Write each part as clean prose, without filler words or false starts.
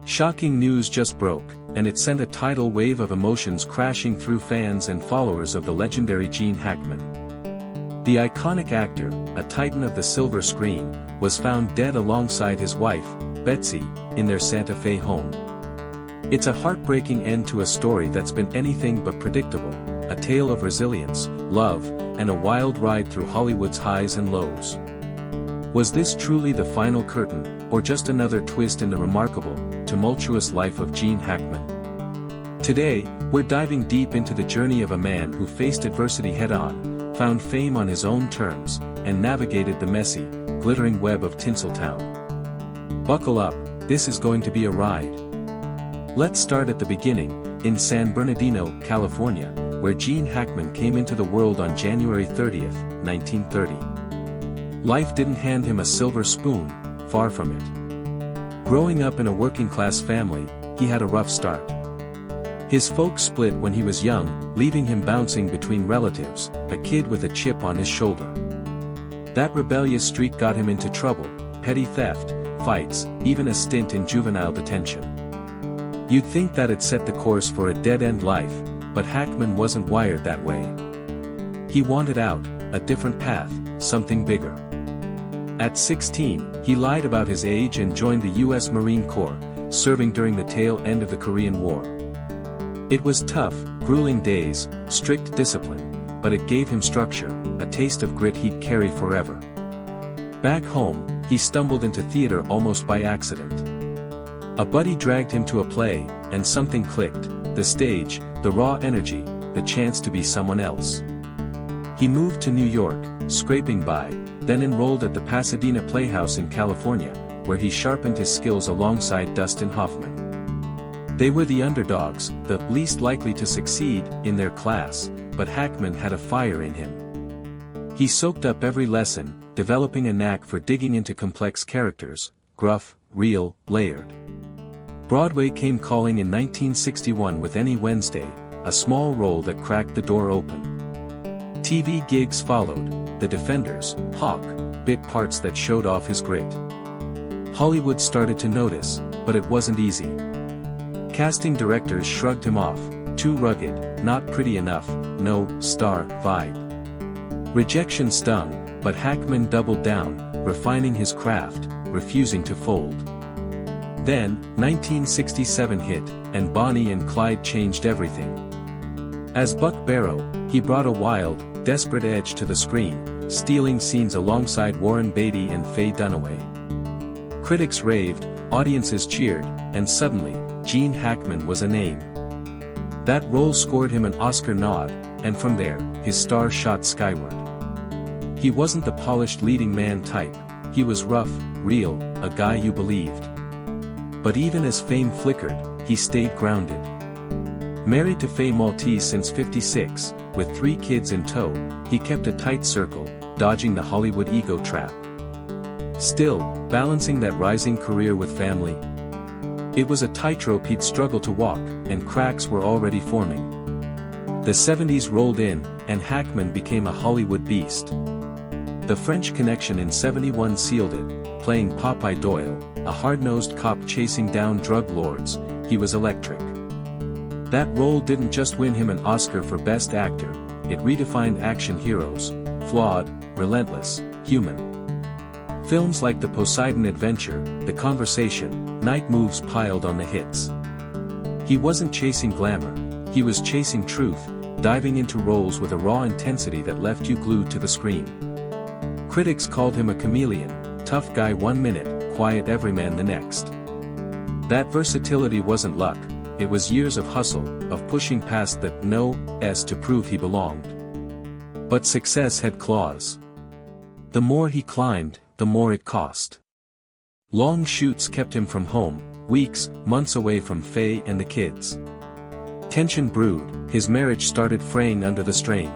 Shocking news just broke, and it sent a tidal wave of emotions crashing through fans and followers of the legendary Gene Hackman. The iconic actor, a titan of the silver screen, was found dead alongside his wife, Betsy, in their Santa Fe home. It's a heartbreaking end to a story that's been anything but predictable, a tale of resilience, love, and a wild ride through Hollywood's highs and lows. Was this truly the final curtain, or just another twist in the remarkable, tumultuous life of Gene Hackman? Today, we're diving deep into the journey of a man who faced adversity head-on, found fame on his own terms, and navigated the messy, glittering web of Tinseltown. Buckle up, this is going to be a ride. Let's start at the beginning, in San Bernardino, California, where Gene Hackman came into the world on January 30, 1930. Life didn't hand him a silver spoon, far from it. Growing up in a working-class family, he had a rough start. His folks split when he was young, leaving him bouncing between relatives, a kid with a chip on his shoulder. That rebellious streak got him into trouble, petty theft, fights, even a stint in juvenile detention. You'd think that'd set the course for a dead-end life, but Hackman wasn't wired that way. He wanted out, a different path, something bigger. At 16, he lied about his age and joined the U.S. Marine Corps, serving during the tail end of the Korean War. It was tough, grueling days, strict discipline, but it gave him structure, a taste of grit he'd carry forever. Back home, he stumbled into theater almost by accident. A buddy dragged him to a play, and something clicked, the stage, the raw energy, the chance to be someone else. He moved to New York, scraping by, then enrolled at the Pasadena Playhouse in California, where he sharpened his skills alongside Dustin Hoffman. They were the underdogs, the least likely to succeed in their class, but Hackman had a fire in him. He soaked up every lesson, developing a knack for digging into complex characters, gruff, real, layered. Broadway came calling in 1961 with Any Wednesday, a small role that cracked the door open. TV gigs followed, The Defenders, Hawk, bit parts that showed off his grit. Hollywood started to notice, but it wasn't easy. Casting directors shrugged him off, too rugged, not pretty enough, no star vibe. Rejection stung, but Hackman doubled down, refining his craft, refusing to fold. Then, 1967 hit, and Bonnie and Clyde changed everything. As Buck Barrow, he brought a wild, desperate edge to the screen, stealing scenes alongside Warren Beatty and Faye Dunaway. Critics raved, audiences cheered, and suddenly, Gene Hackman was a name. That role scored him an Oscar nod, and from there, his star shot skyward. He wasn't the polished leading man type, he was rough, real, a guy you believed. But even as fame flickered, he stayed grounded. Married to Faye Maltese since '56, with 3 kids in tow, he kept a tight circle, dodging the Hollywood ego trap. Still, balancing that rising career with family. It was a tightrope he'd struggle to walk, and cracks were already forming. The '70s rolled in, and Hackman became a Hollywood beast. The French Connection in '71 sealed it, playing Popeye Doyle, a hard-nosed cop chasing down drug lords. He was electric. That role didn't just win him an Oscar for Best Actor, it redefined action heroes, flawed, relentless, human. Films like The Poseidon Adventure, The Conversation, Night Moves piled on the hits. He wasn't chasing glamour, he was chasing truth, diving into roles with a raw intensity that left you glued to the screen. Critics called him a chameleon, tough guy one minute, quiet everyman the next. That versatility wasn't luck, it was years of hustle, of pushing past the no-s to prove he belonged. But success had claws. The more he climbed, the more it cost. Long shoots kept him from home, weeks, months away from Faye and the kids. Tension brewed, his marriage started fraying under the strain.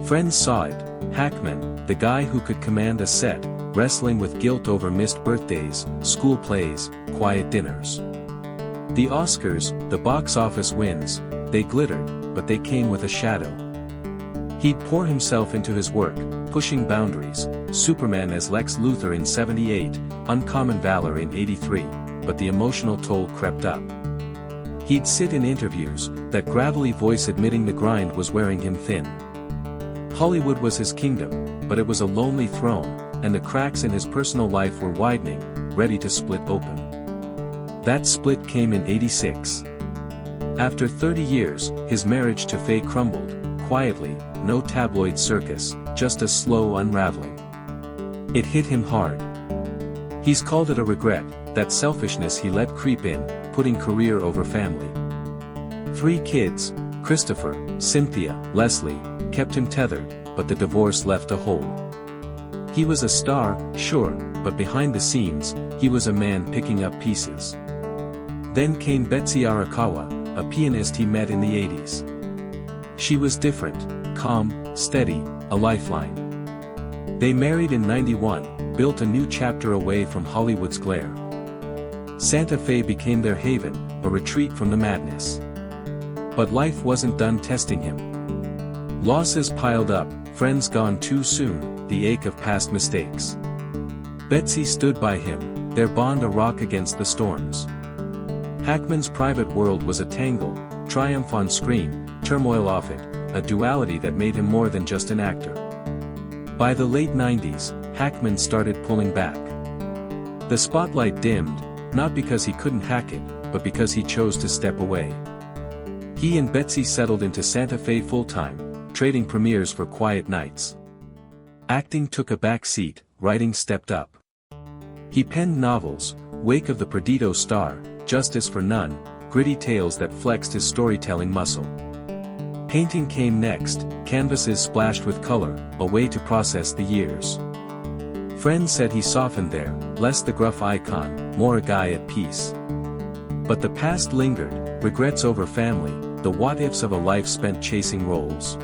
Friends saw it, Hackman, the guy who could command a set, wrestling with guilt over missed birthdays, school plays, quiet dinners. The Oscars, the box office wins, they glittered, but they came with a shadow. He'd pour himself into his work, pushing boundaries, Superman as Lex Luthor in '78, Uncommon Valor in '83. but the emotional toll crept up. He'd sit in interviews, that gravelly voice admitting the grind was wearing him thin. Hollywood was his kingdom, but it was a lonely throne, and the cracks in his personal life were widening, ready to split open. That split came in '86. After 30 years, his marriage to Faye crumbled, quietly, no tabloid circus, just a slow unraveling. It hit him hard. He's called it a regret, that selfishness he let creep in, putting career over family. 3 kids, Christopher, Cynthia, Leslie, kept him tethered, but the divorce left a hole. He was a star, sure, but behind the scenes, he was a man picking up pieces. Then came Betsy, a pianist he met in the '80s. She was different, calm, steady, a lifeline. They married in '91, built a new chapter away from Hollywood's glare. Santa Fe became their haven, a retreat from the madness. But life wasn't done testing him. Losses piled up, friends gone too soon, the ache of past mistakes. Betsy stood by him, their bond a rock against the storms. Hackman's private world was a tangle, triumph on screen, turmoil off it, a duality that made him more than just an actor. By the late '90s, Hackman started pulling back. The spotlight dimmed, not because he couldn't hack it, but because he chose to step away. He and Betsy settled into Santa Fe full-time, trading premieres for quiet nights. Acting took a back seat, writing stepped up. He penned novels, Wake of the Perdido Star, Justice for None, gritty tales that flexed his storytelling muscle. Painting came next, canvases splashed with color, a way to process the years. Friends said he softened there, less the gruff icon, more a guy at peace. But the past lingered, regrets over family, the what-ifs of a life spent chasing roles.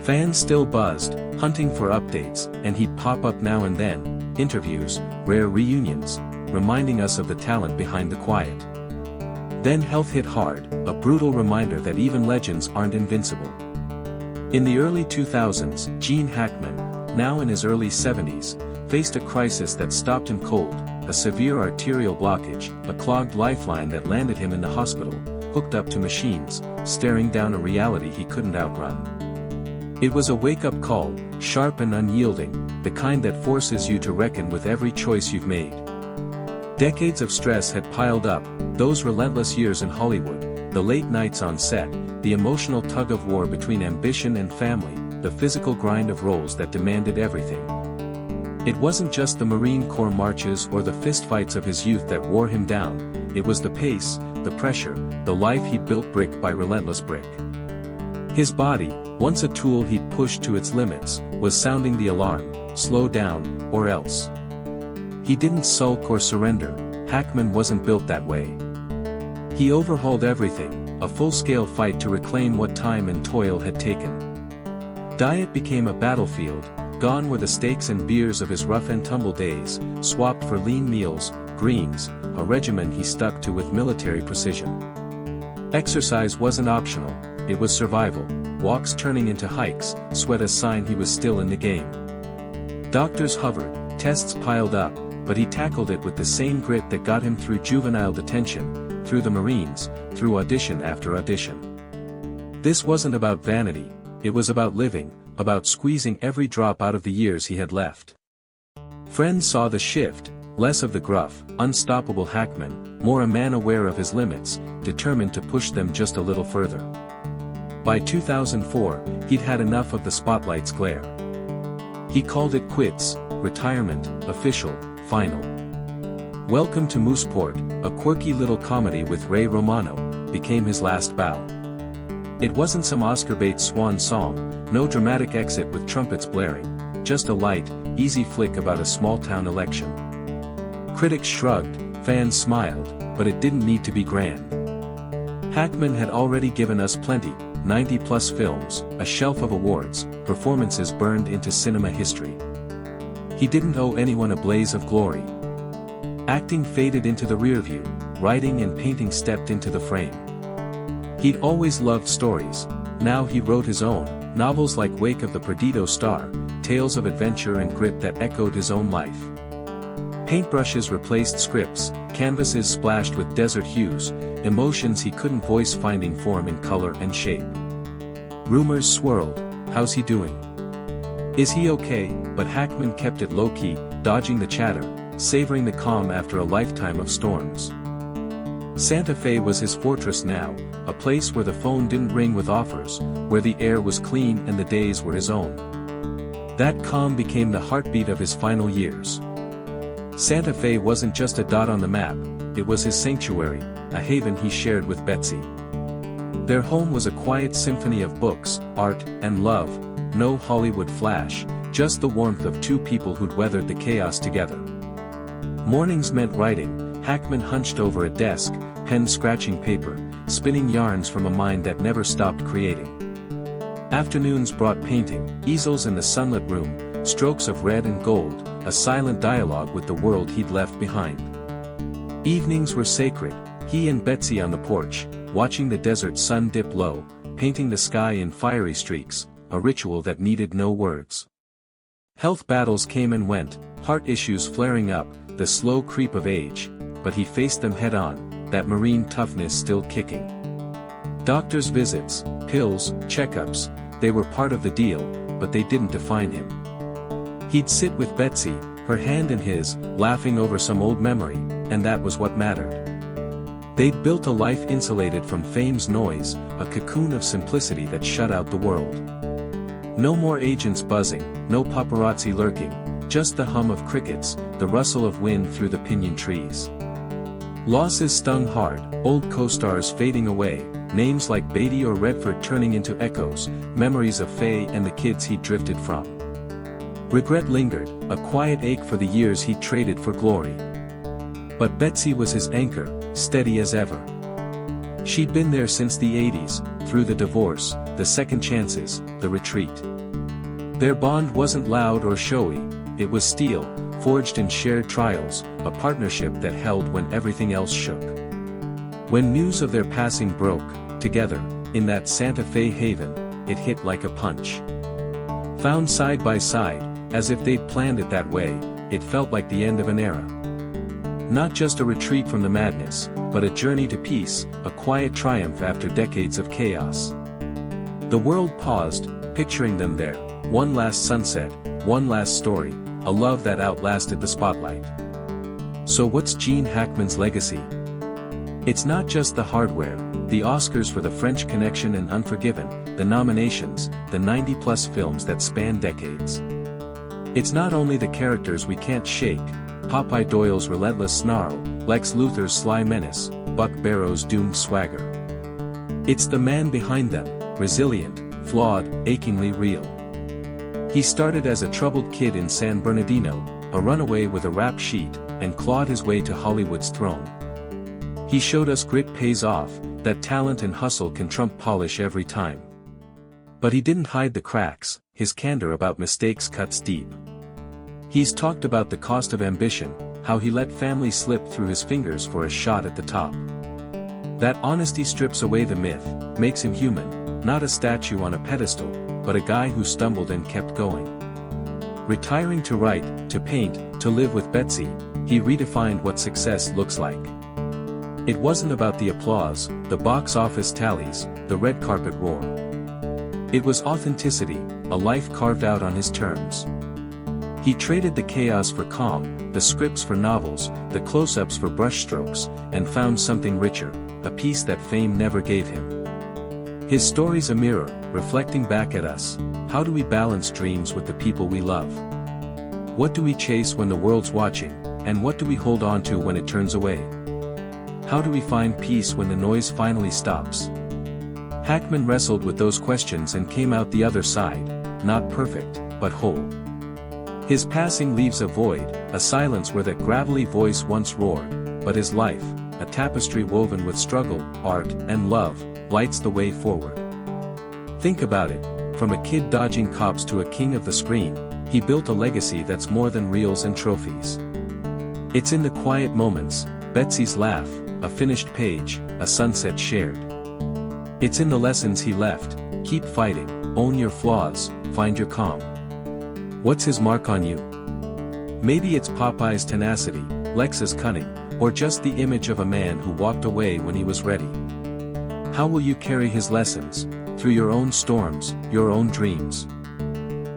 Fans still buzzed, hunting for updates, and he'd pop up now and then, interviews, rare reunions, reminding us of the talent behind the quiet. Then health hit hard, a brutal reminder that even legends aren't invincible. In the early 2000s, Gene Hackman, now in his early 70s, faced a crisis that stopped him cold, a severe arterial blockage, a clogged lifeline that landed him in the hospital, hooked up to machines, staring down a reality he couldn't outrun. It was a wake-up call, sharp and unyielding, the kind that forces you to reckon with every choice you've made. Decades of stress had piled up, those relentless years in Hollywood, the late nights on set, the emotional tug-of-war between ambition and family, the physical grind of roles that demanded everything. It wasn't just the Marine Corps marches or the fistfights of his youth that wore him down, it was the pace, the pressure, the life he'd built brick by relentless brick. His body, once a tool he'd pushed to its limits, was sounding the alarm, slow down, or else. He didn't sulk or surrender, Hackman wasn't built that way. He overhauled everything, a full-scale fight to reclaim what time and toil had taken. Diet became a battlefield, gone were the steaks and beers of his rough-and-tumble days, swapped for lean meals, greens, a regimen he stuck to with military precision. Exercise wasn't optional, it was survival, walks turning into hikes, sweat a sign he was still in the game. Doctors hovered, tests piled up, but he tackled it with the same grit that got him through juvenile detention, through the Marines, through audition after audition. This wasn't about vanity, it was about living, about squeezing every drop out of the years he had left. Friends saw the shift, less of the gruff, unstoppable Hackman, more a man aware of his limits, determined to push them just a little further. By 2004, he'd had enough of the spotlight's glare. He called it quits, retirement, official, final. Welcome to Mooseport, a quirky little comedy with Ray Romano, became his last bow. It wasn't some Oscar-bait swan song, no dramatic exit with trumpets blaring, just a light, easy flick about a small-town election. Critics shrugged, fans smiled, but it didn't need to be grand. Hackman had already given us plenty, 90-plus films, a shelf of awards, performances burned into cinema history. He didn't owe anyone a blaze of glory. Acting faded into the rearview, writing and painting stepped into the frame. He'd always loved stories, now he wrote his own, novels like Wake of the Perdido Star, tales of adventure and grit that echoed his own life. Paintbrushes replaced scripts, canvases splashed with desert hues, emotions he couldn't voice finding form in color and shape. Rumors swirled, how's he doing? Is he okay? But Hackman kept it low-key, dodging the chatter, savoring the calm after a lifetime of storms. Santa Fe was his fortress now, a place where the phone didn't ring with offers, where the air was clean and the days were his own. That calm became the heartbeat of his final years. Santa Fe wasn't just a dot on the map, it was his sanctuary, a haven he shared with Betsy. Their home was a quiet symphony of books, art, and love, no Hollywood flash, just the warmth of two people who'd weathered the chaos together. Mornings meant writing, Hackman hunched over a desk, pen scratching paper, spinning yarns from a mind that never stopped creating. Afternoons brought painting, easels in the sunlit room, strokes of red and gold, a silent dialogue with the world he'd left behind. Evenings were sacred, he and Betsy on the porch, watching the desert sun dip low, painting the sky in fiery streaks, a ritual that needed no words. Health battles came and went, heart issues flaring up, the slow creep of age, but he faced them head-on, that marine toughness still kicking. Doctors' visits, pills, checkups, they were part of the deal, but they didn't define him. He'd sit with Betsy, her hand in his, laughing over some old memory, and that was what mattered. They'd built a life insulated from fame's noise, a cocoon of simplicity that shut out the world. No more agents buzzing, no paparazzi lurking, just the hum of crickets, the rustle of wind through the pinyon trees. Losses stung hard, old co-stars fading away, names like Beatty or Redford turning into echoes, memories of Faye and the kids he'd drifted from. Regret lingered, a quiet ache for the years he'd traded for glory. But Betsy was his anchor, steady as ever. She'd been there since the 80s, through the divorce, the second chances, the retreat. Their bond wasn't loud or showy, it was steel, forged in shared trials, a partnership that held when everything else shook. When news of their passing broke, together, in that Santa Fe haven, it hit like a punch. Found side by side, as if they'd planned it that way, it felt like the end of an era. Not just a retreat from the madness, but a journey to peace, a quiet triumph after decades of chaos. The world paused, picturing them there, one last sunset, one last story, a love that outlasted the spotlight. So what's Gene Hackman's legacy? It's not just the hardware, the Oscars for The French Connection and Unforgiven, the nominations, the 90-plus films that span decades. It's not only the characters we can't shake, Popeye Doyle's relentless snarl, Lex Luthor's sly menace, Buck Barrow's doomed swagger. It's the man behind them, resilient, flawed, achingly real. He started as a troubled kid in San Bernardino, a runaway with a rap sheet, and clawed his way to Hollywood's throne. He showed us grit pays off, that talent and hustle can trump polish every time. But he didn't hide the cracks, his candor about mistakes cuts deep. He's talked about the cost of ambition, how he let family slip through his fingers for a shot at the top. That honesty strips away the myth, makes him human, not a statue on a pedestal, but a guy who stumbled and kept going. Retiring to write, to paint, to live with Betsy, he redefined what success looks like. It wasn't about the applause, the box office tallies, the red carpet roar. It was authenticity, a life carved out on his terms. He traded the chaos for calm, the scripts for novels, the close-ups for brushstrokes, and found something richer, a piece that fame never gave him. His story's a mirror, reflecting back at us. How do we balance dreams with the people we love? What do we chase when the world's watching, and what do we hold on to when it turns away? How do we find peace when the noise finally stops? Hackman wrestled with those questions and came out the other side, not perfect, but whole. His passing leaves a void, a silence where that gravelly voice once roared, but his life, a tapestry woven with struggle, art, and love, lights the way forward. Think about it, from a kid dodging cops to a king of the screen, he built a legacy that's more than reels and trophies. It's in the quiet moments, Betsy's laugh, a finished page, a sunset shared. It's in the lessons he left, keep fighting, own your flaws, find your calm. What's his mark on you? Maybe it's Popeye's tenacity, Lex's cunning, or just the image of a man who walked away when he was ready. How will you carry his lessons, through your own storms, your own dreams?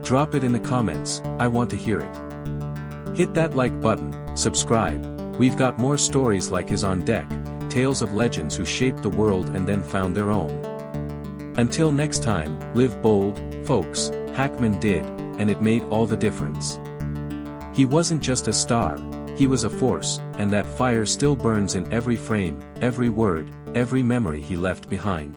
Drop it in the comments, I want to hear it. Hit that like button, subscribe, we've got more stories like his on deck, tales of legends who shaped the world and then found their own. Until next time, live bold, folks. Hackman did, and it made all the difference. He wasn't just a star, he was a force, and that fire still burns in every frame, every word, every memory he left behind.